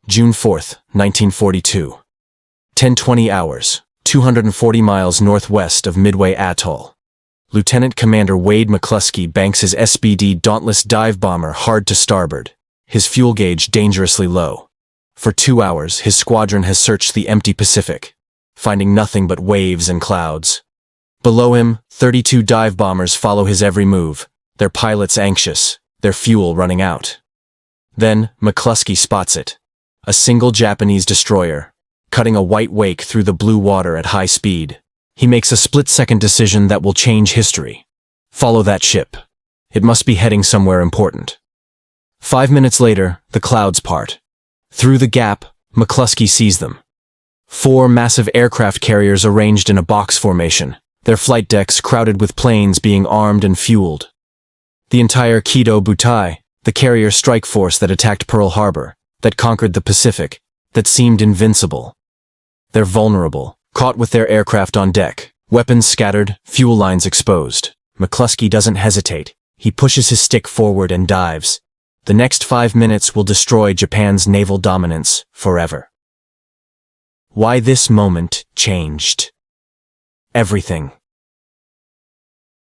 June 4th, 1942. 10:20 hours, 240 miles northwest of Midway Atoll. Lieutenant Commander Wade McClusky banks his SBD Dauntless dive bomber hard to starboard, his fuel gauge dangerously low. For 2 hours, his squadron has searched the empty Pacific, finding nothing but waves and clouds. Below him, 32 dive bombers follow his every move, their pilots anxious, their fuel running out. Then, McClusky spots it. A single Japanese destroyer, cutting a white wake through the blue water at high speed. He makes a split-second decision that will change history. Follow that ship. It must be heading somewhere important. 5 minutes later, the clouds part. Through the gap, McClusky sees them. 4 massive aircraft carriers arranged in a box formation, their flight decks crowded with planes being armed and fueled. The entire Kido Butai, the carrier strike force that attacked Pearl Harbor, that conquered the Pacific, that seemed invincible. They're vulnerable, caught with their aircraft on deck, weapons scattered, fuel lines exposed. McClusky doesn't hesitate. He pushes his stick forward and dives. The next 5 minutes will destroy Japan's naval dominance forever. Why this moment changed everything.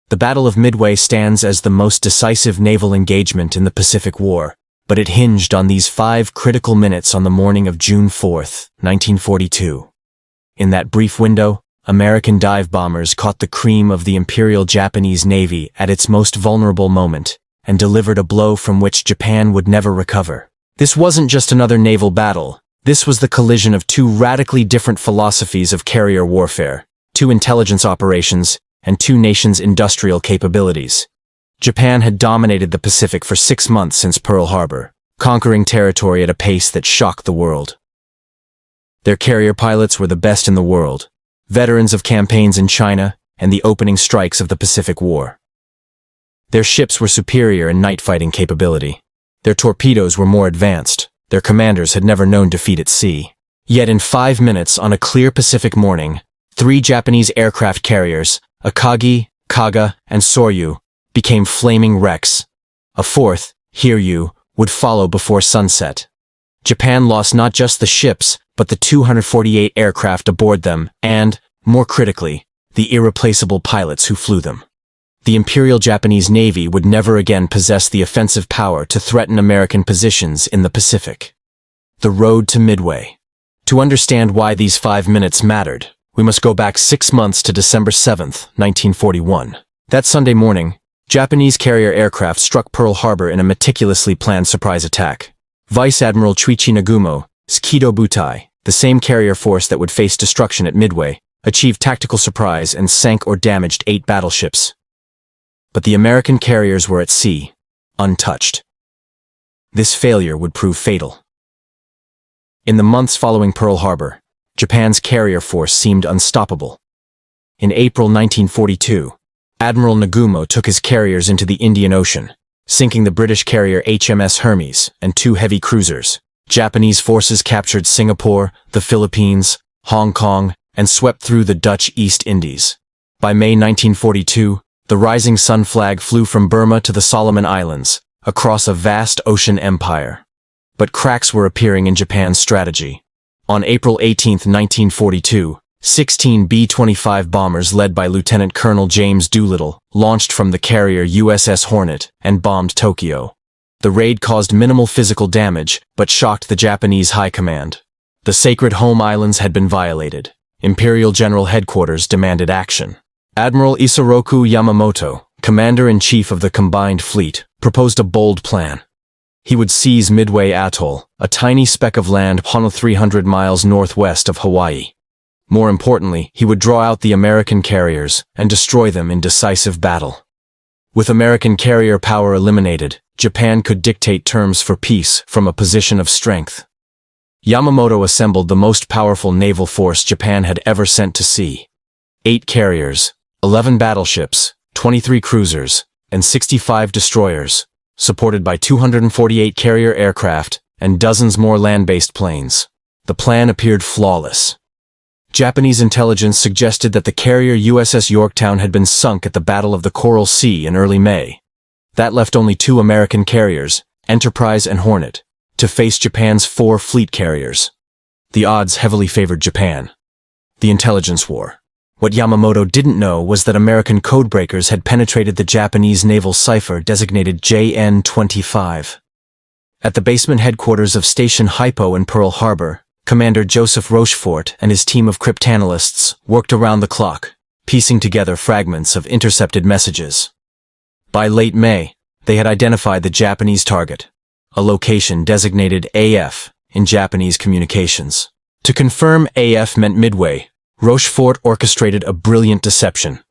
The Battle of Midway stands as the most decisive naval engagement in the Pacific War, but it hinged on these 5 critical minutes on the morning of June 4th, 1942. In that brief window, American dive bombers caught the cream of the Imperial Japanese Navy at its most vulnerable moment, and delivered a blow from which Japan would never recover. This wasn't just another naval battle. This was the collision of 2 radically different philosophies of carrier warfare, 2 intelligence operations, and 2 nations' industrial capabilities. Japan had dominated the Pacific for 6 months since Pearl Harbor, conquering territory at a pace that shocked the world. Their carrier pilots were the best in the world, veterans of campaigns in China and the opening strikes of the Pacific War. Their ships were superior in night fighting capability. Their torpedoes were more advanced. Their commanders had never known defeat at sea. Yet in 5 minutes on a clear Pacific morning, 3 Japanese aircraft carriers, Akagi, Kaga, and Soryu, became flaming wrecks. A 4th, Hiryu, would follow before sunset. Japan lost not just the ships, but the 248 aircraft aboard them and, more critically, the irreplaceable pilots who flew them. The Imperial Japanese Navy would never again possess the offensive power to threaten American positions in the Pacific. The road to Midway. To understand why these 5 minutes mattered, we must go back 6 months to December 7th, 1941. That Sunday morning, Japanese carrier aircraft struck Pearl Harbor in a meticulously planned surprise attack. Vice Admiral Chuichi Nagumo's Kido Butai, the same carrier force that would face destruction at Midway, achieved tactical surprise and sank or damaged 8 battleships. But the American carriers were at sea, untouched. This failure would prove fatal. In the months following Pearl Harbor, Japan's carrier force seemed unstoppable. In April 1942, Admiral Nagumo took his carriers into the Indian Ocean, sinking the British carrier HMS Hermes and 2 heavy cruisers. Japanese forces captured Singapore, the Philippines, Hong Kong, and swept through the Dutch East Indies. By May 1942, the rising sun flag flew from Burma to the Solomon Islands, across a vast ocean empire. But cracks were appearing in Japan's strategy. On April 18, 1942, 16 B-25 bombers led by Lieutenant Colonel James Doolittle launched from the carrier USS Hornet and bombed Tokyo. The raid caused minimal physical damage, but shocked the Japanese high command. The sacred home islands had been violated. Imperial General Headquarters demanded action. Admiral Isoroku Yamamoto, Commander-in-Chief of the Combined Fleet, proposed a bold plan. He would seize Midway Atoll, a tiny speck of land 300 miles northwest of Hawaii. More importantly, he would draw out the American carriers and destroy them in decisive battle. With American carrier power eliminated, Japan could dictate terms for peace from a position of strength. Yamamoto assembled the most powerful naval force Japan had ever sent to sea. 8 carriers, 11 battleships, 23 cruisers, and 65 destroyers, supported by 248 carrier aircraft and dozens more land-based planes. The plan appeared flawless. Japanese intelligence suggested that the carrier USS Yorktown had been sunk at the Battle of the Coral Sea in early May. That left only 2 American carriers, Enterprise and Hornet, to face Japan's 4 fleet carriers. The odds heavily favored Japan. The intelligence war. What Yamamoto didn't know was that American codebreakers had penetrated the Japanese naval cipher designated JN-25. At the basement headquarters of Station Hypo in Pearl Harbor, Commander Joseph Rochefort and his team of cryptanalysts worked around the clock, piecing together fragments of intercepted messages. By late May, they had identified the Japanese target, a location designated AF in Japanese communications. To confirm AF meant Midway, Rochefort orchestrated a brilliant deception.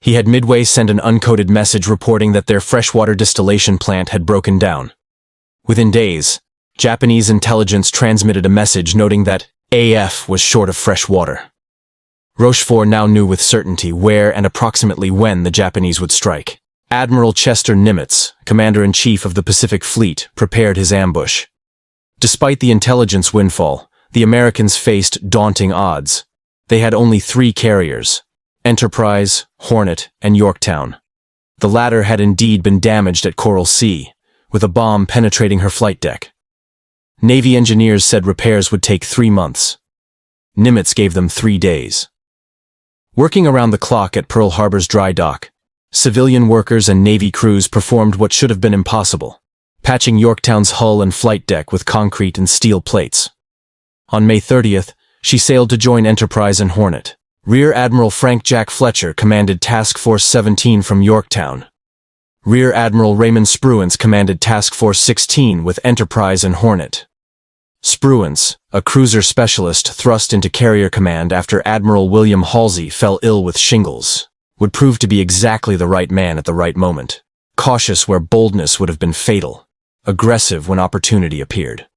He had Midway send an uncoded message reporting that their freshwater distillation plant had broken down. Within days, Japanese intelligence transmitted a message noting that AF was short of fresh water. Rochefort now knew with certainty where and approximately when the Japanese would strike. Admiral Chester Nimitz, Commander-in-Chief of the Pacific Fleet, prepared his ambush. Despite the intelligence windfall, the Americans faced daunting odds. They had only 3 carriers: Enterprise, Hornet, and Yorktown. The latter had indeed been damaged at Coral Sea, with a bomb penetrating her flight deck. Navy engineers said repairs would take 3 months. Nimitz gave them 3 days. Working around the clock at Pearl Harbor's dry dock, civilian workers and Navy crews performed what should have been impossible, patching Yorktown's hull and flight deck with concrete and steel plates. On May 30th, she sailed to join Enterprise and Hornet. Rear Admiral Frank Jack Fletcher commanded Task Force 17 from Yorktown. Rear Admiral Raymond Spruance commanded Task Force 16 with Enterprise and Hornet. Spruance, a cruiser specialist thrust into carrier command after Admiral William Halsey fell ill with shingles, would prove to be exactly the right man at the right moment. Cautious where boldness would have been fatal. Aggressive when opportunity appeared.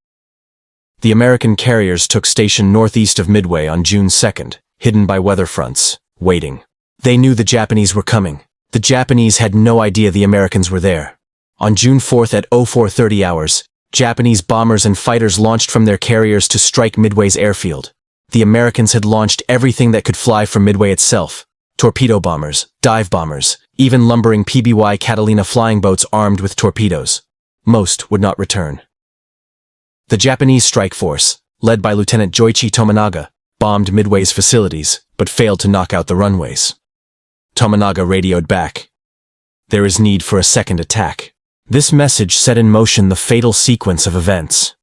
The American carriers took station northeast of Midway on June 2nd, hidden by weather fronts, waiting. They knew the Japanese were coming. The Japanese had no idea the Americans were there. On June 4th at 0430 hours, Japanese bombers and fighters launched from their carriers to strike Midway's airfield. The Americans had launched everything that could fly from Midway itself: torpedo bombers, dive bombers, even lumbering PBY Catalina flying boats armed with torpedoes. Most would not return. The Japanese strike force, led by Lieutenant Joichi Tominaga, bombed Midway's facilities, but failed to knock out the runways. Tominaga radioed back. There is need for a second attack. This message set in motion the fatal sequence of events.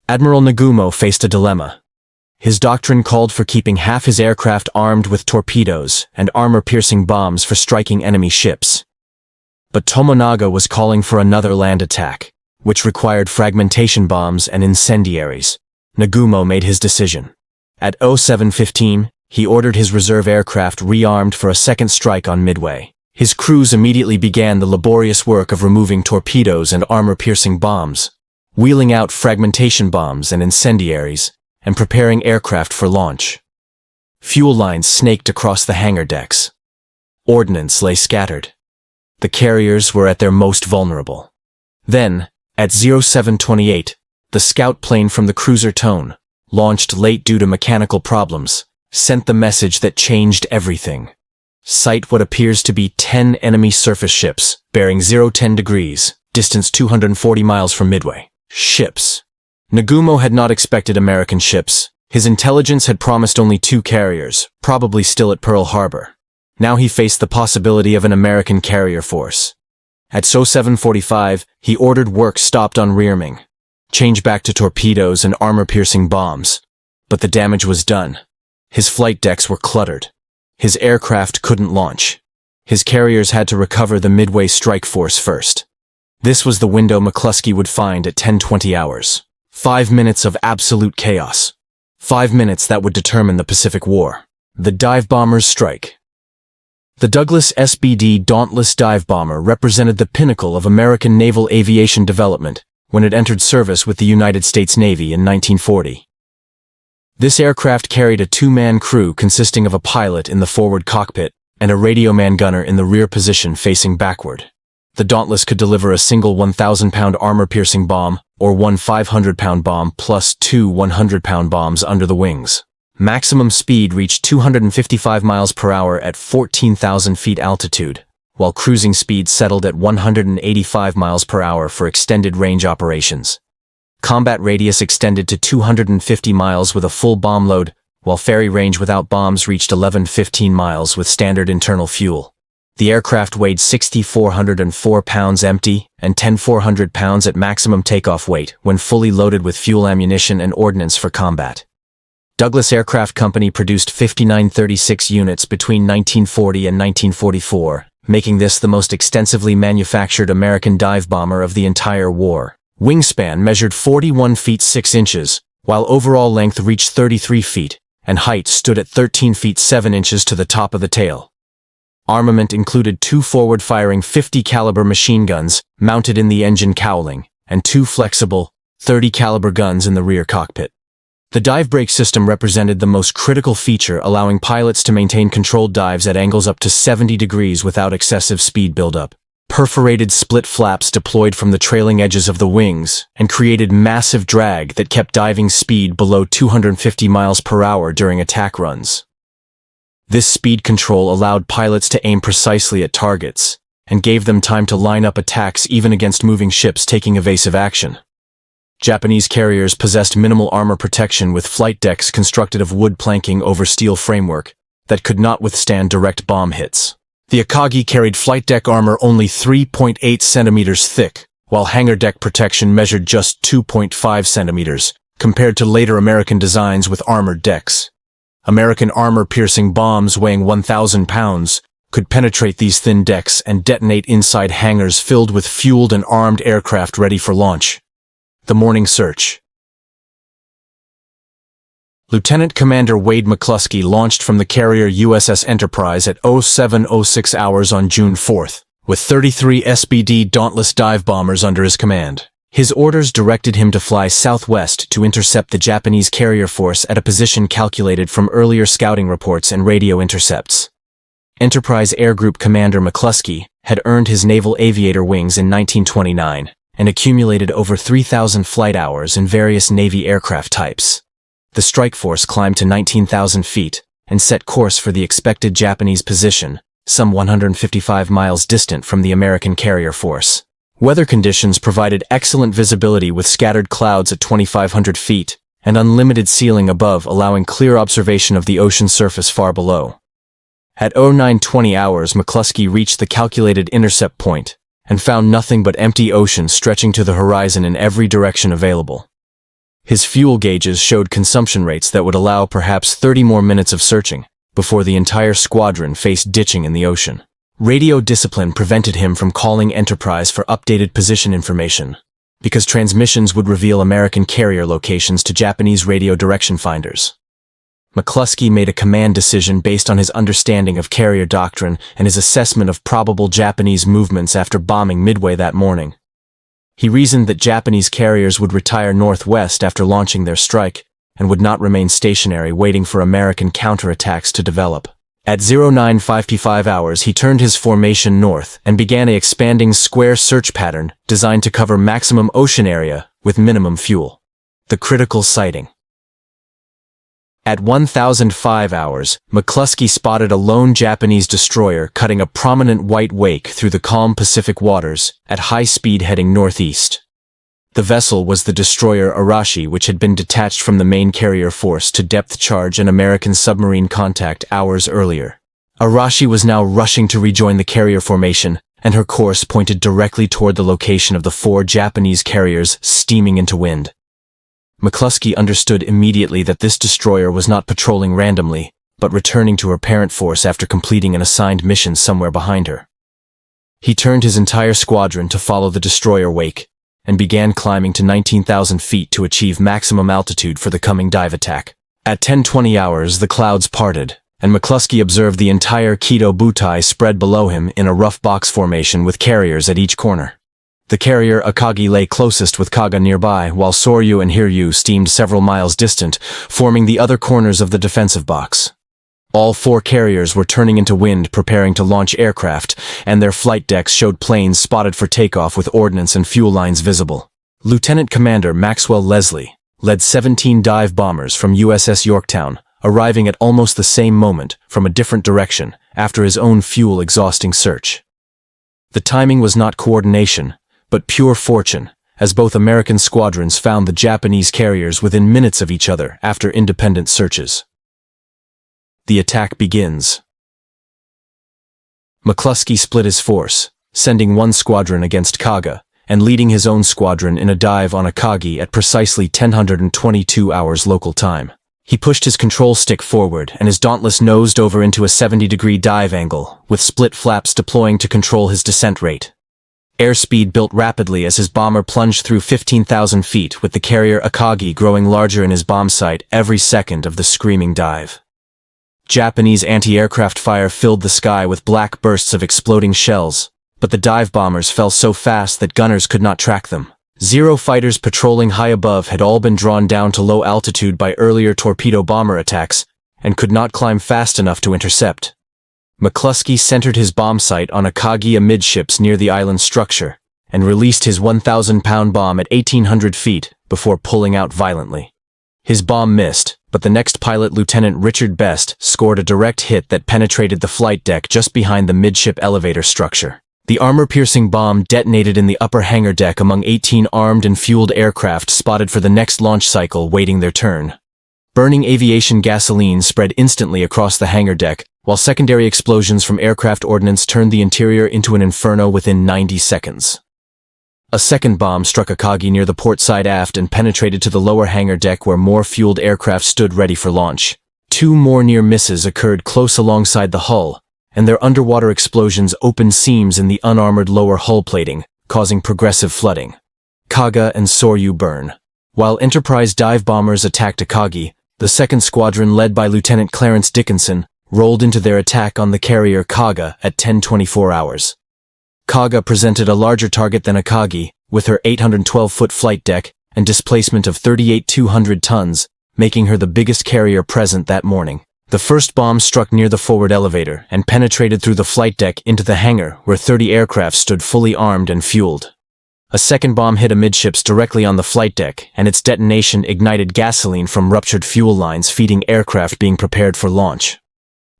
Admiral Nagumo faced a dilemma. His doctrine called for keeping half his aircraft armed with torpedoes and armor-piercing bombs for striking enemy ships. But Tominaga was calling for another land attack, which required fragmentation bombs and incendiaries. Nagumo made his decision. At 0715, he ordered his reserve aircraft rearmed for a second strike on Midway. His crews immediately began the laborious work of removing torpedoes and armor-piercing bombs, wheeling out fragmentation bombs and incendiaries, and preparing aircraft for launch. Fuel lines snaked across the hangar decks. Ordnance lay scattered. The carriers were at their most vulnerable. Then, at 0728, the scout plane from the cruiser Tone, launched late due to mechanical problems, sent the message that changed everything. Sight what appears to be 10 enemy surface ships, bearing 010 degrees, distance 240 miles from Midway. Ships. Nagumo had not expected American ships. His intelligence had promised only 2 carriers, probably still at Pearl Harbor. Now he faced the possibility of an American carrier force. At 0745, he ordered work stopped on rearming. Change back to torpedoes and armor-piercing bombs. But the damage was done. His flight decks were cluttered. His aircraft couldn't launch. His carriers had to recover the Midway strike force first. This was the window McClusky would find at 10:20 hours. 5 minutes of absolute chaos. 5 minutes that would determine the Pacific War. The dive bombers strike. The Douglas SBD Dauntless dive bomber represented the pinnacle of American naval aviation development when it entered service with the United States Navy in 1940. This aircraft carried a 2-man crew consisting of a pilot in the forward cockpit and a radio man gunner in the rear position facing backward. The Dauntless could deliver a single 1,000-pound armor-piercing bomb or one 500-pound bomb plus 2 100-pound bombs under the wings. Maximum speed reached 255 miles per hour at 14,000 feet altitude, while cruising speed settled at 185 miles per hour for extended range operations. Combat radius extended to 250 miles with a full bomb load, while ferry range without bombs reached 11-15 miles with standard internal fuel. The aircraft weighed 6,404 pounds empty and 10,400 pounds at maximum takeoff weight when fully loaded with fuel, ammunition, and ordnance for combat. Douglas Aircraft Company produced 5936 units between 1940 and 1944, making this the most extensively manufactured American dive bomber of the entire war. Wingspan measured 41 feet 6 inches, while overall length reached 33 feet, and height stood at 13 feet 7 inches to the top of the tail. Armament included 2 forward-firing 50 caliber machine guns mounted in the engine cowling, and 2 flexible 30 caliber guns in the rear cockpit. The dive brake system represented the most critical feature, allowing pilots to maintain controlled dives at angles up to 70 degrees without excessive speed buildup. Perforated split flaps deployed from the trailing edges of the wings and created massive drag that kept diving speed below 250 miles per hour during attack runs. This speed control allowed pilots to aim precisely at targets and gave them time to line up attacks even against moving ships taking evasive action. Japanese carriers possessed minimal armor protection with flight decks constructed of wood planking over steel framework that could not withstand direct bomb hits. The Akagi carried flight deck armor only 3.8 centimeters thick, while hangar deck protection measured just 2.5 centimeters, compared to later American designs with armored decks. American armor-piercing bombs weighing 1,000 pounds could penetrate these thin decks and detonate inside hangars filled with fueled and armed aircraft ready for launch. The morning search. Lieutenant Commander Wade McClusky launched from the carrier USS Enterprise at 07:06 hours on June 4th, with 33 SBD Dauntless dive bombers under his command. His orders directed him to fly southwest to intercept the Japanese carrier force at a position calculated from earlier scouting reports and radio intercepts. Enterprise Air Group Commander McClusky had earned his naval aviator wings in 1929 and accumulated over 3,000 flight hours in various Navy aircraft types. The strike force climbed to 19,000 feet and set course for the expected Japanese position, some 155 miles distant from the American carrier force. Weather conditions provided excellent visibility with scattered clouds at 2,500 feet and unlimited ceiling above, allowing clear observation of the ocean surface far below. At 09:20 hours, McClusky reached the calculated intercept point and found nothing but empty ocean stretching to the horizon in every direction available. His fuel gauges showed consumption rates that would allow perhaps 30 more minutes of searching before the entire squadron faced ditching in the ocean. Radio discipline prevented him from calling Enterprise for updated position information, because transmissions would reveal American carrier locations to Japanese radio direction finders. McClusky made a command decision based on his understanding of carrier doctrine and his assessment of probable Japanese movements after bombing Midway that morning. He reasoned that Japanese carriers would retire northwest after launching their strike and would not remain stationary waiting for American counterattacks to develop. At 09:55 hours, he turned his formation north and began an expanding square search pattern designed to cover maximum ocean area with minimum fuel. The critical sighting. At 1005 hours, McClusky spotted a lone Japanese destroyer cutting a prominent white wake through the calm Pacific waters at high speed heading northeast. The vessel was the destroyer Arashi, which had been detached from the main carrier force to depth charge an American submarine contact hours earlier. Arashi was now rushing to rejoin the carrier formation, and her course pointed directly toward the location of the 4 Japanese carriers steaming into wind. McClusky understood immediately that this destroyer was not patrolling randomly, but returning to her parent force after completing an assigned mission somewhere behind her. He turned his entire squadron to follow the destroyer wake, and began climbing to 19,000 feet to achieve maximum altitude for the coming dive attack. At 10:20 hours, the clouds parted, and McClusky observed the entire Kido Butai spread below him in a rough box formation with carriers at each corner. The carrier Akagi lay closest with Kaga nearby, while Soryu and Hiryu steamed several miles distant, forming the other corners of the defensive box. All 4 carriers were turning into wind, preparing to launch aircraft, and their flight decks showed planes spotted for takeoff with ordnance and fuel lines visible. Lieutenant Commander Maxwell Leslie led 17 dive bombers from USS Yorktown, arriving at almost the same moment from a different direction after his own fuel-exhausting search. The timing was not coordination, but pure fortune, as both American squadrons found the Japanese carriers within minutes of each other after independent searches. The attack begins. McClusky split his force, sending one squadron against Kaga, and leading his own squadron in a dive on Akagi at precisely 10:22 hours local time. He pushed his control stick forward, and his Dauntless nosed over into a 70-degree dive angle, with split flaps deploying to control his descent rate. Airspeed built rapidly as his bomber plunged through 15,000 feet, with the carrier Akagi growing larger in his bomb sight every second of the screaming dive. Japanese anti-aircraft fire filled the sky with black bursts of exploding shells, but the dive bombers fell so fast that gunners could not track them. Zero fighters patrolling high above had all been drawn down to low altitude by earlier torpedo bomber attacks, and could not climb fast enough to intercept. McClusky centered his bomb sight on Akagi amidships near the island structure, and released his 1,000-pound bomb at 1,800 feet before pulling out violently. His bomb missed, but the next pilot, Lieutenant Richard Best, scored a direct hit that penetrated the flight deck just behind the midship elevator structure. The armor-piercing bomb detonated in the upper hangar deck among 18 armed and fueled aircraft spotted for the next launch cycle waiting their turn. Burning aviation gasoline spread instantly across the hangar deck, while secondary explosions from aircraft ordnance turned the interior into an inferno within 90 seconds. A second bomb struck Akagi near the port side aft and penetrated to the lower hangar deck where more fueled aircraft stood ready for launch. Two more near misses occurred close alongside the hull, and their underwater explosions opened seams in the unarmored lower hull plating, causing progressive flooding. Kaga and Soryu burn. While Enterprise dive bombers attacked Akagi, the second squadron led by Lieutenant Clarence Dickinson rolled into their attack on the carrier Kaga at 10:24 hours. Kaga presented a larger target than Akagi, with her 812-foot flight deck and displacement of 38,200 tons, making her the biggest carrier present that morning. The first bomb struck near the forward elevator and penetrated through the flight deck into the hangar where 30 aircraft stood fully armed and fueled. A second bomb hit amidships directly on the flight deck, and its detonation ignited gasoline from ruptured fuel lines feeding aircraft being prepared for launch.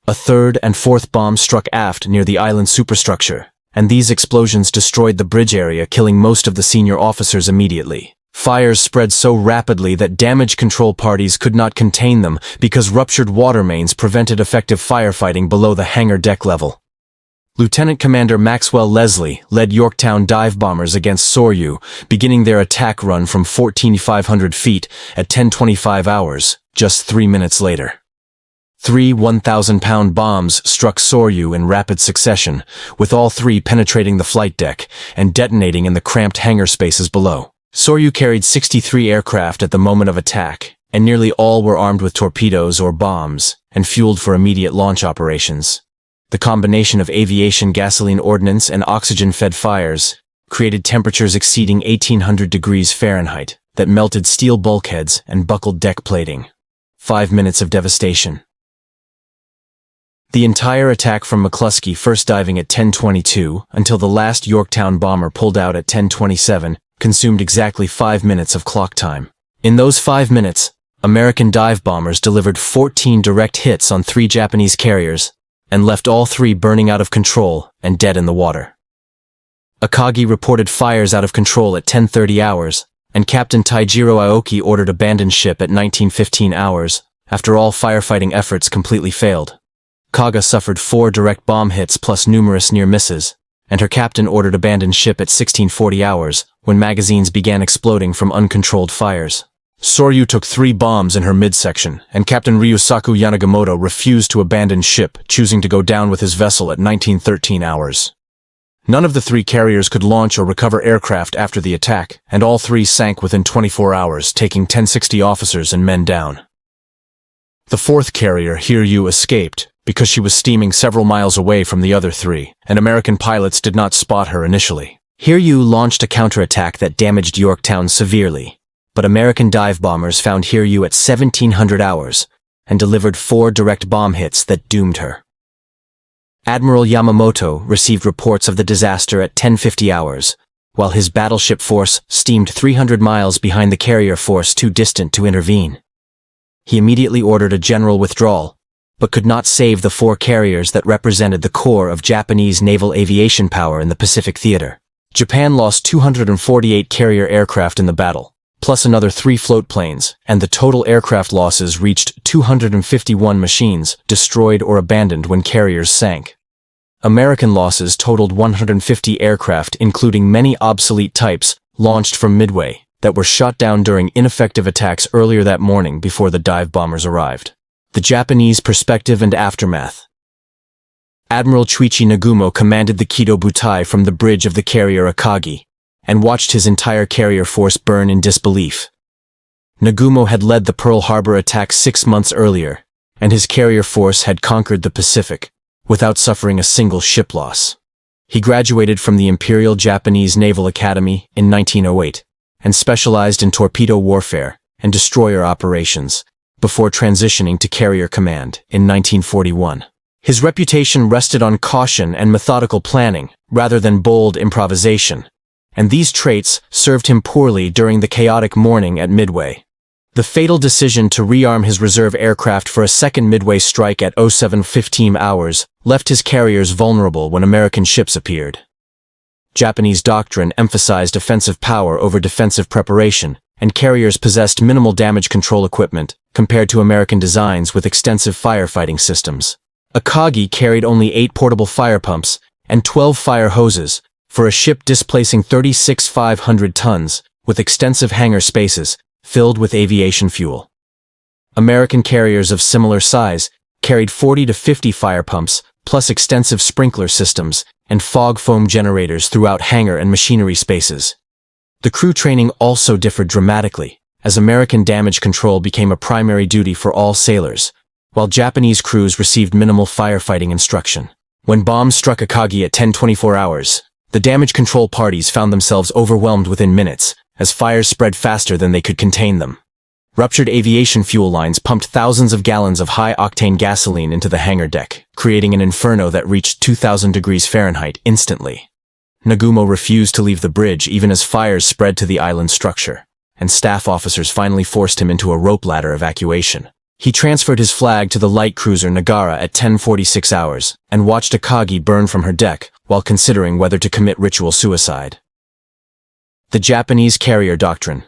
A third and fourth bomb struck aft near the island superstructure, and these explosions destroyed the bridge area, killing most of the senior officers immediately. Fires spread so rapidly that damage control parties could not contain them because ruptured water mains prevented effective firefighting below the hangar deck level. Lieutenant Commander Maxwell Leslie led Yorktown dive bombers against Soryu, beginning their attack run from 14,500 feet at 10:25 hours, just 3 minutes later. Three 1,000-pound bombs struck Soryu in rapid succession, with all three penetrating the flight deck and detonating in the cramped hangar spaces below. Soryu carried 63 aircraft at the moment of attack, and nearly all were armed with torpedoes or bombs and fueled for immediate launch operations. The combination of aviation gasoline ordnance and oxygen-fed fires created temperatures exceeding 1,800 degrees Fahrenheit that melted steel bulkheads and buckled deck plating. 5 minutes of devastation. The entire attack from McClusky first diving at 10:22 until the last Yorktown bomber pulled out at 10:27 consumed exactly 5 minutes of clock time. In those 5 minutes, American dive bombers delivered 14 direct hits on 3 Japanese carriers and left all 3 burning out of control and dead in the water. Akagi reported fires out of control at 10:30 hours, and Captain Taijiro Aoki ordered abandoned ship at 19:15 hours, after all firefighting efforts completely failed. Kaga suffered 4 direct bomb hits plus numerous near misses, and her captain ordered abandoned ship at 16:40 hours, when magazines began exploding from uncontrolled fires. Soryu took 3 bombs in her midsection, and Captain Ryusaku Yanagimoto refused to abandon ship, choosing to go down with his vessel at 19:13 hours. None of the 3 carriers could launch or recover aircraft after the attack, and all 3 sank within 24 hours, taking 1060 officers and men down. The 4th carrier, Hiryu, escaped, because she was steaming several miles away from the other 3, and American pilots did not spot her initially. Hiryu launched a counterattack that damaged Yorktown severely, but American dive bombers found Hiryu at 1700 hours and delivered 4 direct bomb hits that doomed her. Admiral Yamamoto received reports of the disaster at 10:50 hours, while his battleship force steamed 300 miles behind the carrier force too distant to intervene. He immediately ordered a general withdrawal, but could not save the 4 carriers that represented the core of Japanese naval aviation power in the Pacific theater. Japan lost 248 carrier aircraft in the battle, plus another 3 float planes, and the total aircraft losses reached 251 machines destroyed or abandoned when carriers sank. American losses totaled 150 aircraft, including many obsolete types launched from Midway that were shot down during ineffective attacks earlier that morning before the dive bombers arrived. The Japanese perspective and aftermath. Admiral Chuichi Nagumo commanded the Kido Butai from the bridge of the carrier Akagi and watched his entire carrier force burn in disbelief. Nagumo had led the Pearl Harbor attack 6 months earlier, and his carrier force had conquered the Pacific without suffering a single ship loss. He graduated from the Imperial Japanese Naval Academy in 1908 and specialized in torpedo warfare and destroyer operations before transitioning to carrier command in 1941. His reputation rested on caution and methodical planning rather than bold improvisation, and these traits served him poorly during the chaotic morning at Midway. The fatal decision to rearm his reserve aircraft for a second Midway strike at 07:15 hours left his carriers vulnerable when American ships appeared. Japanese doctrine emphasized offensive power over defensive preparation, and carriers possessed minimal damage control equipment compared to American designs with extensive firefighting systems. Akagi carried only 8 portable fire pumps and 12 fire hoses for a ship displacing 36,500 tons with extensive hangar spaces filled with aviation fuel. American carriers of similar size carried 40 to 50 fire pumps plus extensive sprinkler systems and fog foam generators throughout hangar and machinery spaces. The crew training also differed dramatically, as American damage control became a primary duty for all sailors, while Japanese crews received minimal firefighting instruction. When bombs struck Akagi at 10:24 hours, the damage control parties found themselves overwhelmed within minutes, as fires spread faster than they could contain them. Ruptured aviation fuel lines pumped thousands of gallons of high-octane gasoline into the hangar deck, creating an inferno that reached 2,000 degrees Fahrenheit instantly. Nagumo refused to leave the bridge even as fires spread to the island structure, and staff officers finally forced him into a rope ladder evacuation. He transferred his flag to the light cruiser Nagara at 10:46 hours and watched Akagi burn from her deck while considering whether to commit ritual suicide. The Japanese carrier doctrine.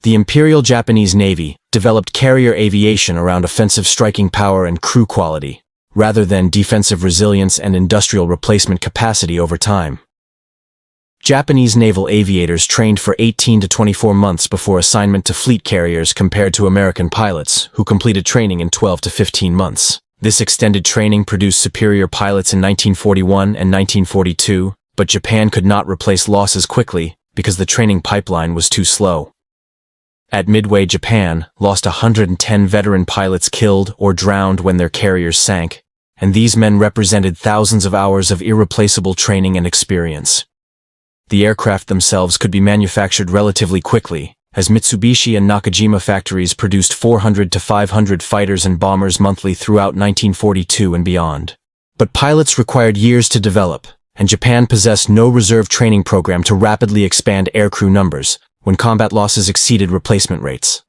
The Imperial Japanese Navy developed carrier aviation around offensive striking power and crew quality, rather than defensive resilience and industrial replacement capacity over time. Japanese naval aviators trained for 18 to 24 months before assignment to fleet carriers compared to American pilots, who completed training in 12 to 15 months. This extended training produced superior pilots in 1941 and 1942, but Japan could not replace losses quickly because the training pipeline was too slow. At Midway, Japan lost 110 veteran pilots killed or drowned when their carriers sank, and these men represented thousands of hours of irreplaceable training and experience. The aircraft themselves could be manufactured relatively quickly, as Mitsubishi and Nakajima factories produced 400 to 500 fighters and bombers monthly throughout 1942 and beyond. But pilots required years to develop, and Japan possessed no reserve training program to rapidly expand aircrew numbers when combat losses exceeded replacement rates.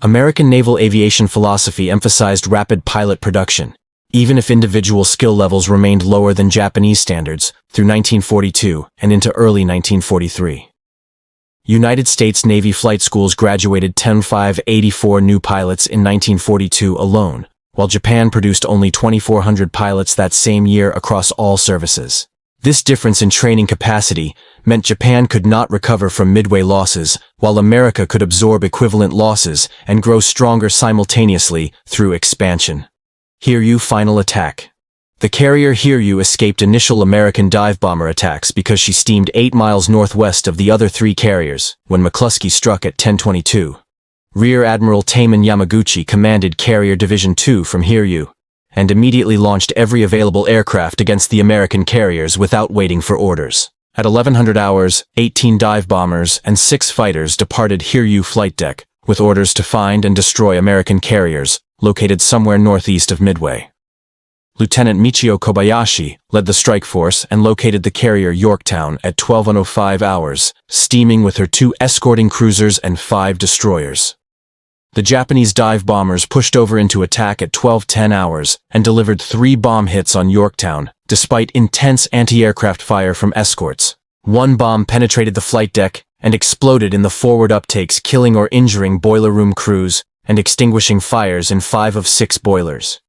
American naval aviation philosophy emphasized rapid pilot production, even if individual skill levels remained lower than Japanese standards, through 1942 and into early 1943. United States Navy flight schools graduated 10,584 new pilots in 1942 alone, while Japan produced only 2,400 pilots that same year across all services. This difference in training capacity meant Japan could not recover from Midway losses, while America could absorb equivalent losses and grow stronger simultaneously through expansion. Hiryu final attack. The carrier Hiryu escaped initial American dive bomber attacks because she steamed 8 miles northwest of the other 3 carriers when McClusky struck at 10:22. Rear Admiral Taman Yamaguchi commanded Carrier Division 2 from Hiryu and immediately launched every available aircraft against the American carriers without waiting for orders. At 1100 hours, 18 dive bombers and 6 fighters departed Hiryu flight deck with orders to find and destroy American carriers located somewhere northeast of Midway. Lieutenant Michio Kobayashi led the strike force and located the carrier Yorktown at 12:05 hours, steaming with her 2 escorting cruisers and 5 destroyers. The Japanese dive bombers pushed over into attack at 12:10 hours and delivered 3 bomb hits on Yorktown despite intense anti-aircraft fire from escorts. One bomb penetrated the flight deck and exploded in the forward uptakes, killing or injuring boiler room crews and extinguishing fires in 5 of 6 boilers.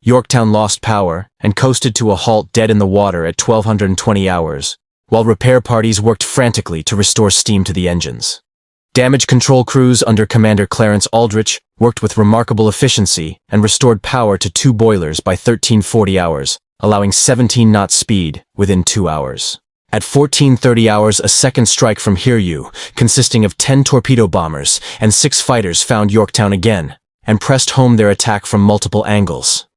Yorktown lost power and coasted to a halt dead in the water at 1220 hours, while repair parties worked frantically to restore steam to the engines. Damage control crews under Commander Clarence Aldrich worked with remarkable efficiency and restored power to 2 boilers by 1340 hours, allowing 17 knot speed within 2 hours. At 1430 hours, a second strike from Hiryu, consisting of 10 torpedo bombers and 6 fighters, found Yorktown again and pressed home their attack from multiple angles.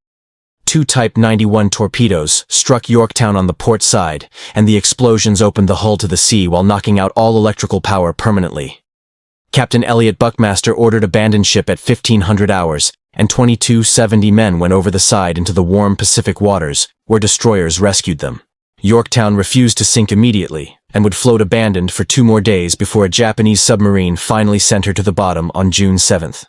2 Type 91 torpedoes struck Yorktown on the port side, and the explosions opened the hull to the sea while knocking out all electrical power permanently. Captain Elliot Buckmaster ordered abandon ship at 1500 hours, and 2270 men went over the side into the warm Pacific waters, where destroyers rescued them. Yorktown refused to sink immediately, and would float abandoned for 2 more days before a Japanese submarine finally sent her to the bottom on June 7th.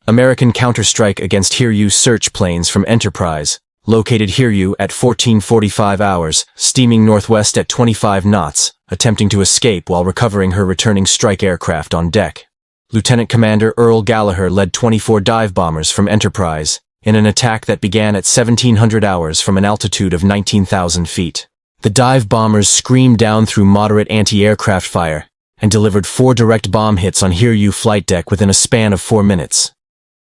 American counterstrike against Hiryu search planes from Enterprise located Hiryu at 1445 hours, steaming northwest at 25 knots, attempting to escape while recovering her returning strike aircraft on deck. Lieutenant Commander Earl Gallagher led 24 dive bombers from Enterprise in an attack that began at 1700 hours from an altitude of 19,000 feet. The dive bombers screamed down through moderate anti-aircraft fire and delivered 4 direct bomb hits on Hiryu flight deck within a span of 4 minutes.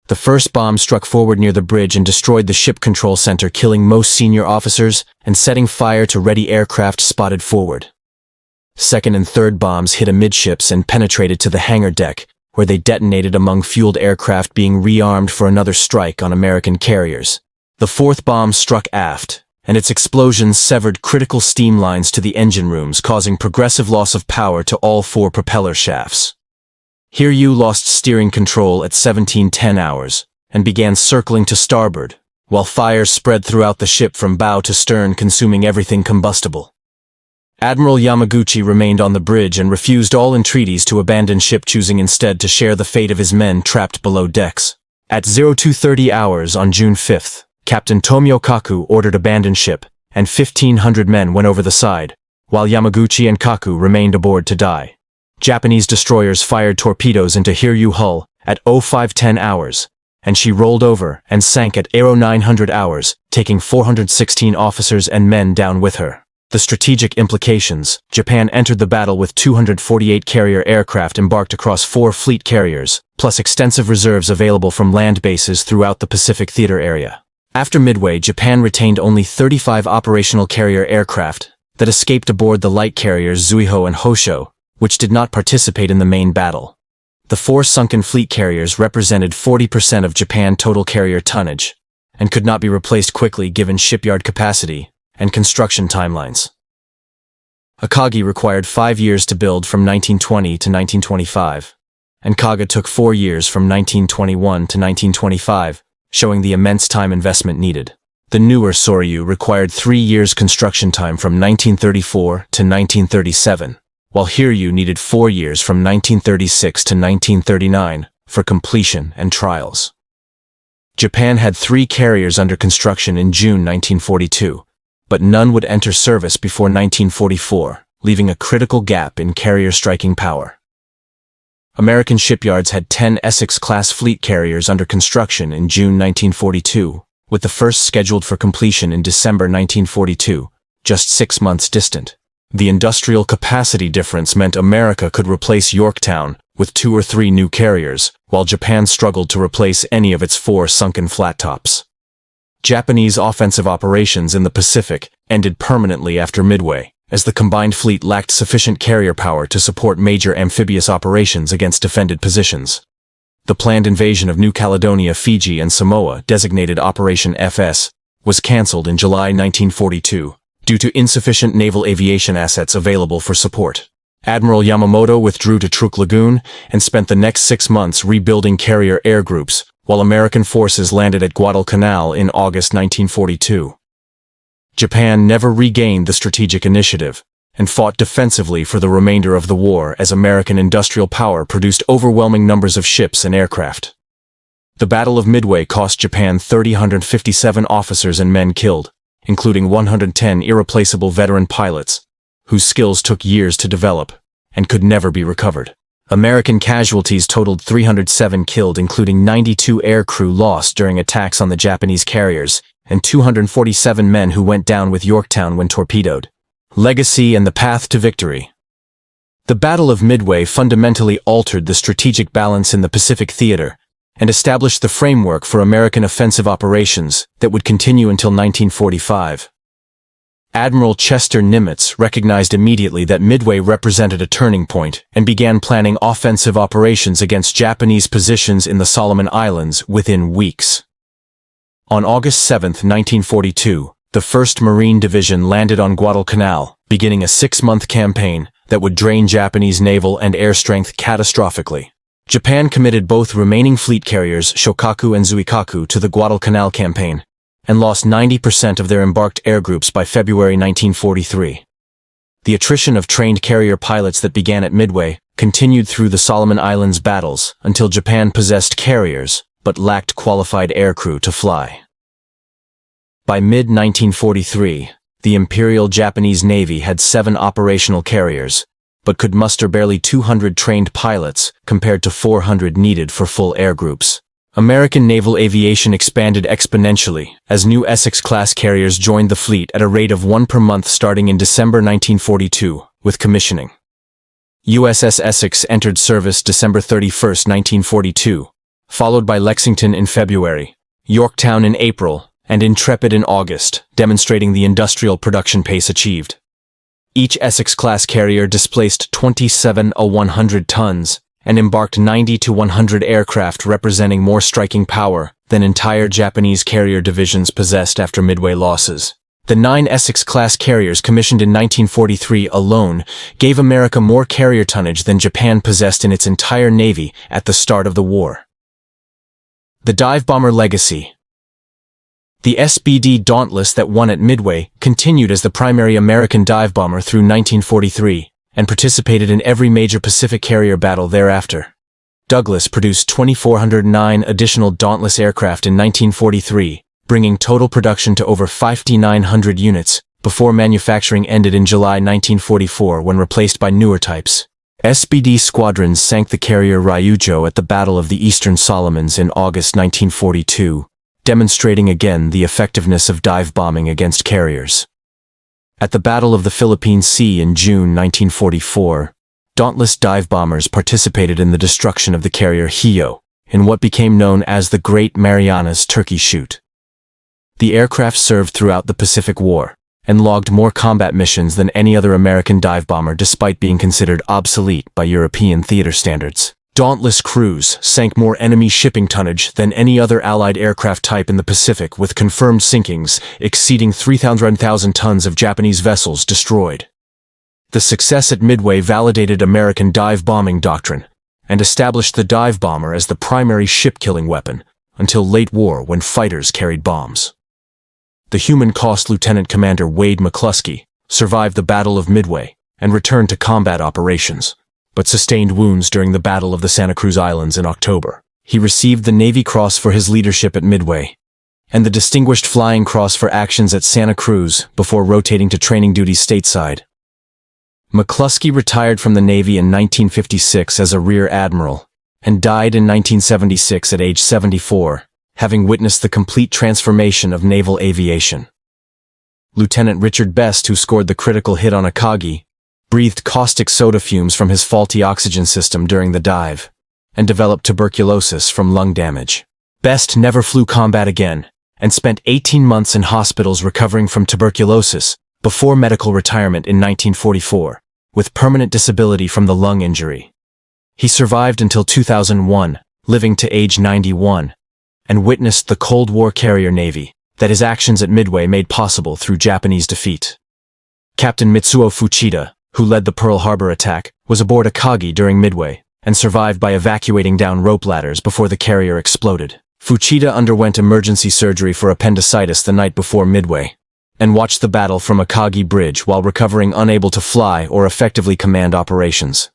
The first bomb struck forward near the bridge and destroyed the ship control center, killing most senior officers and setting fire to ready aircraft spotted forward. Second and third bombs hit amidships and penetrated to the hangar deck, where they detonated among fueled aircraft being rearmed for another strike on American carriers. The fourth bomb struck aft, and its explosions severed critical steam lines to the engine rooms, causing progressive loss of power to all 4 propeller shafts. Hiryu lost steering control at 1710 hours, and began circling to starboard, while fire spread throughout the ship from bow to stern, consuming everything combustible. Admiral Yamaguchi remained on the bridge and refused all entreaties to abandon ship, choosing instead to share the fate of his men trapped below decks. At 0230 hours on June 5th, Captain Tomio Kaku ordered abandon ship, and 1,500 men went over the side, while Yamaguchi and Kaku remained aboard to die. Japanese destroyers fired torpedoes into Hiryu hull at 0510 hours, and she rolled over and sank at 0900 hours, taking 416 officers and men down with her. The strategic implications: Japan entered the battle with 248 carrier aircraft embarked across 4 fleet carriers, plus extensive reserves available from land bases throughout the Pacific Theater area. After Midway, Japan retained only 35 operational carrier aircraft that escaped aboard the light carriers Zuiho and Hosho, which did not participate in the main battle. The 4 sunken fleet carriers represented 40% of Japan total carrier tonnage, and could not be replaced quickly given shipyard capacity and construction timelines. Akagi required 5 years to build from 1920 to 1925, and Kaga took 4 years from 1921 to 1925, showing the immense time investment needed. The newer Soryu required 3 years construction time from 1934 to 1937, while Hiryu needed 4 years from 1936 to 1939 for completion and trials. Japan had 3 carriers under construction in June 1942, but none would enter service before 1944, leaving a critical gap in carrier striking power. American shipyards had 10 Essex-class fleet carriers under construction in June 1942, with the first scheduled for completion in December 1942, just 6 months distant. The industrial capacity difference meant America could replace Yorktown with 2 or 3 new carriers, while Japan struggled to replace any of its 4 sunken flat tops. Japanese offensive operations in the Pacific ended permanently after Midway, as the combined fleet lacked sufficient carrier power to support major amphibious operations against defended positions. The planned invasion of New Caledonia, Fiji, and Samoa, designated Operation FS, was cancelled in July 1942, due to insufficient naval aviation assets available for support. Admiral Yamamoto withdrew to Truk Lagoon and spent the next 6 months rebuilding carrier air groups, while American forces landed at Guadalcanal in August 1942. Japan never regained the strategic initiative and fought defensively for the remainder of the war as American industrial power produced overwhelming numbers of ships and aircraft. The Battle of Midway cost Japan 357 officers and men killed, including 110 irreplaceable veteran pilots, whose skills took years to develop and could never be recovered. American casualties totaled 307 killed, including 92 aircrew lost during attacks on the Japanese carriers, and 247 men who went down with Yorktown when torpedoed. Legacy and the path to victory. The Battle of Midway fundamentally altered the strategic balance in the Pacific theater and established the framework for American offensive operations that would continue until 1945. Admiral Chester Nimitz recognized immediately that Midway represented a turning point and began planning offensive operations against Japanese positions in the Solomon Islands within weeks. On August 7, 1942, the 1st Marine Division landed on Guadalcanal, beginning a 6-month campaign that would drain Japanese naval and air strength catastrophically. Japan committed both remaining fleet carriers Shokaku and Zuikaku to the Guadalcanal campaign, and lost 90% of their embarked air groups by February 1943. The attrition of trained carrier pilots that began at Midway continued through the Solomon Islands battles until Japan possessed carriers but lacked qualified aircrew to fly. By mid-1943, the Imperial Japanese Navy had 7 operational carriers, but could muster barely 200 trained pilots compared to 400 needed for full air groups. American naval aviation expanded exponentially as new Essex-class carriers joined the fleet at a rate of 1 per month starting in December 1942, with commissioning. USS Essex entered service December 31, 1942, followed by Lexington in February, Yorktown in April, and Intrepid in August, demonstrating the industrial production pace achieved. Each Essex-class carrier displaced 27 100 tons, and embarked 90 to 100 aircraft, representing more striking power than entire Japanese carrier divisions possessed after Midway losses. The 9 Essex-class carriers commissioned in 1943 alone gave America more carrier tonnage than Japan possessed in its entire navy at the start of the war. The dive bomber legacy. The SBD Dauntless that won at Midway continued as the primary American dive bomber through 1943, and participated in every major Pacific carrier battle thereafter. Douglas produced 2,409 additional Dauntless aircraft in 1943, bringing total production to over 5,900 units, before manufacturing ended in July 1944 when replaced by newer types. SBD squadrons sank the carrier Ryujo at the Battle of the Eastern Solomons in August 1942, demonstrating again the effectiveness of dive bombing against carriers. At the Battle of the Philippine Sea in June 1944, Dauntless dive bombers participated in the destruction of the carrier Hio, in what became known as the Great Marianas Turkey Shoot. The aircraft served throughout the Pacific War, and logged more combat missions than any other American dive bomber despite being considered obsolete by European theater standards. Dauntless crews sank more enemy shipping tonnage than any other Allied aircraft type in the Pacific, with confirmed sinkings exceeding 300,000 tons of Japanese vessels destroyed. The success at Midway validated American dive bombing doctrine and established the dive bomber as the primary ship-killing weapon until late war when fighters carried bombs. The human cost Lieutenant Commander Wade McClusky survived the Battle of Midway and returned to combat operations, but sustained wounds during the Battle of the Santa Cruz Islands in October. He received the Navy Cross for his leadership at Midway, and the Distinguished Flying Cross for actions at Santa Cruz before rotating to training duties stateside. McClusky retired from the Navy in 1956 as a Rear Admiral, and died in 1976 at age 74, having witnessed the complete transformation of naval aviation. Lieutenant Richard Best, who scored the critical hit on Akagi, breathed caustic soda fumes from his faulty oxygen system during the dive, and developed tuberculosis from lung damage. Best never flew combat again, and spent 18 months in hospitals recovering from tuberculosis before medical retirement in 1944, with permanent disability from the lung injury. He survived until 2001, living to age 91, and witnessed the Cold War carrier navy that his actions at Midway made possible through Japanese defeat. Captain Mitsuo Fuchida, who led the Pearl Harbor attack, was aboard Akagi during Midway, and survived by evacuating down rope ladders before the carrier exploded. Fuchida underwent emergency surgery for appendicitis the night before Midway, and watched the battle from Akagi Bridge while recovering, unable to fly or effectively command operations.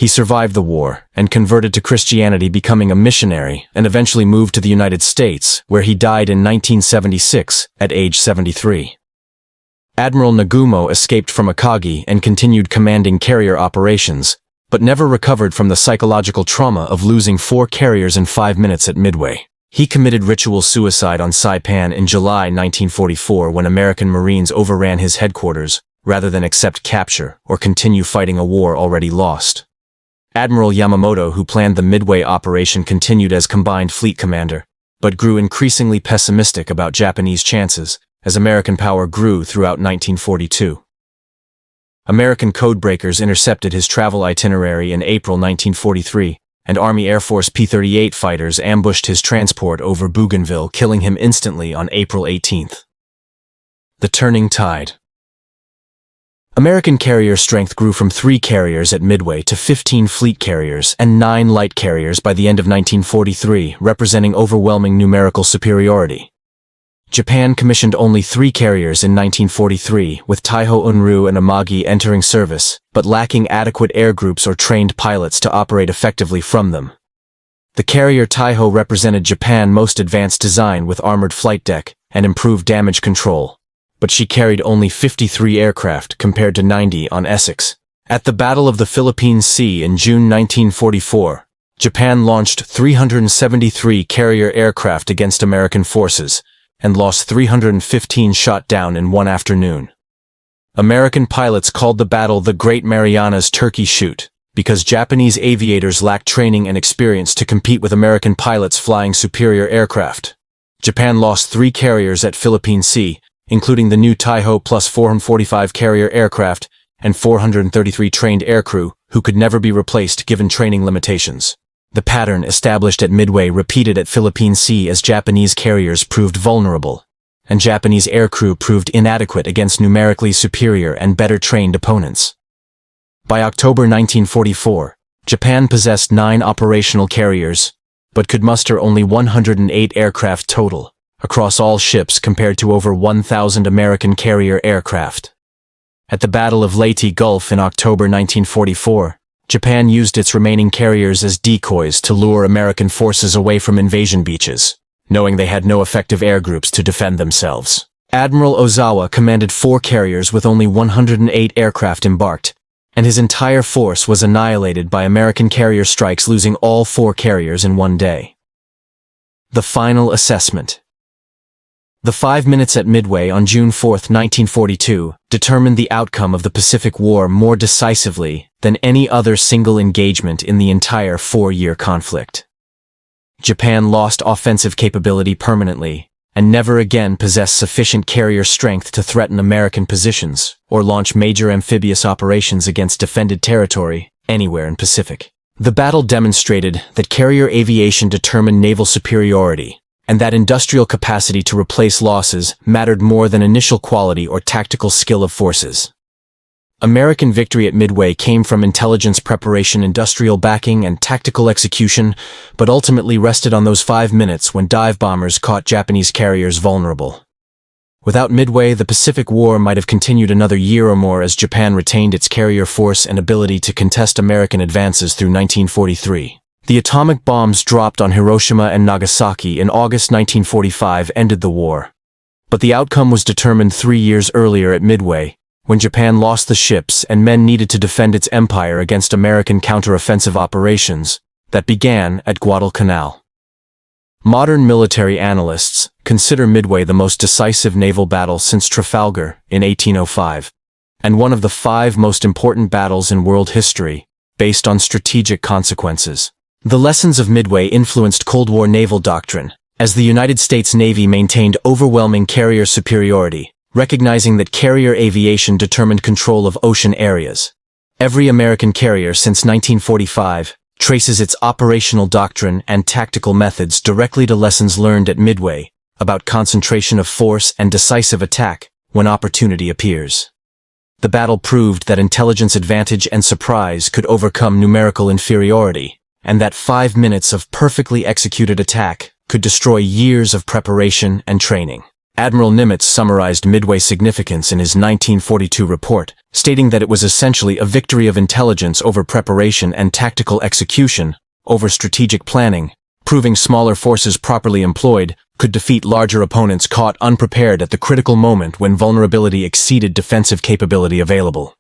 He survived the war and converted to Christianity, becoming a missionary, and eventually moved to the United States, where he died in 1976 at age 73. Admiral Nagumo escaped from Akagi and continued commanding carrier operations, but never recovered from the psychological trauma of losing 4 carriers in 5 minutes at Midway. He committed ritual suicide on Saipan in July 1944 when American Marines overran his headquarters, rather than accept capture or continue fighting a war already lost. Admiral Yamamoto, who planned the Midway operation, continued as combined fleet commander, but grew increasingly pessimistic about Japanese chances as American power grew throughout 1942. American codebreakers intercepted his travel itinerary in April 1943, and Army Air Force P-38 fighters ambushed his transport over Bougainville, killing him instantly on April 18. The turning tide. American carrier strength grew from 3 carriers at Midway to 15 fleet carriers and 9 light carriers by the end of 1943, representing overwhelming numerical superiority. Japan commissioned only 3 carriers in 1943, with Taiho Unru and Amagi entering service, but lacking adequate air groups or trained pilots to operate effectively from them. The carrier Taiho represented Japan's most advanced design with armored flight deck and improved damage control, but she carried only 53 aircraft compared to 90 on Essex. At the Battle of the Philippine Sea in June 1944, Japan launched 373 carrier aircraft against American forces, and lost 315 shot down in one afternoon. American pilots called the battle the Great Marianas Turkey Shoot, because Japanese aviators lacked training and experience to compete with American pilots flying superior aircraft. Japan lost 3 carriers at Philippine Sea, including the new Taiho plus 445 carrier aircraft and 433 trained aircrew, who could never be replaced given training limitations. The pattern established at Midway repeated at Philippine Sea as Japanese carriers proved vulnerable, and Japanese aircrew proved inadequate against numerically superior and better trained opponents. By October 1944, Japan possessed 9 operational carriers, but could muster only 108 aircraft total, across all ships compared to over 1,000 American carrier aircraft. At the Battle of Leyte Gulf in October 1944, Japan used its remaining carriers as decoys to lure American forces away from invasion beaches, knowing they had no effective air groups to defend themselves. Admiral Ozawa commanded 4 carriers with only 108 aircraft embarked, and his entire force was annihilated by American carrier strikes, losing all 4 carriers in one day. The final assessment. The 5 minutes at Midway on June 4, 1942, determined the outcome of the Pacific War more decisively than any other single engagement in the entire 4-year conflict. Japan lost offensive capability permanently, and never again possessed sufficient carrier strength to threaten American positions or launch major amphibious operations against defended territory anywhere in Pacific. The battle demonstrated that carrier aviation determined naval superiority, and that industrial capacity to replace losses mattered more than initial quality or tactical skill of forces. American victory at Midway came from intelligence preparation, industrial backing, and tactical execution, but ultimately rested on those 5 minutes when dive bombers caught Japanese carriers vulnerable. Without Midway, the Pacific War might have continued another year or more as Japan retained its carrier force and ability to contest American advances through 1943. The atomic bombs dropped on Hiroshima and Nagasaki in August 1945 ended the war. But the outcome was determined 3 years earlier at Midway, when Japan lost the ships and men needed to defend its empire against American counteroffensive operations that began at Guadalcanal. Modern military analysts consider Midway the most decisive naval battle since Trafalgar in 1805, and one of the 5 most important battles in world history, based on strategic consequences. The lessons of Midway influenced Cold War naval doctrine, as the United States Navy maintained overwhelming carrier superiority, recognizing that carrier aviation determined control of ocean areas. Every American carrier since 1945 traces its operational doctrine and tactical methods directly to lessons learned at Midway about concentration of force and decisive attack when opportunity appears. The battle proved that intelligence advantage and surprise could overcome numerical inferiority, and that 5 minutes of perfectly executed attack could destroy years of preparation and training. Admiral Nimitz summarized Midway's significance in his 1942 report, stating that it was essentially a victory of intelligence over preparation and tactical execution over strategic planning, proving smaller forces properly employed could defeat larger opponents caught unprepared at the critical moment when vulnerability exceeded defensive capability available.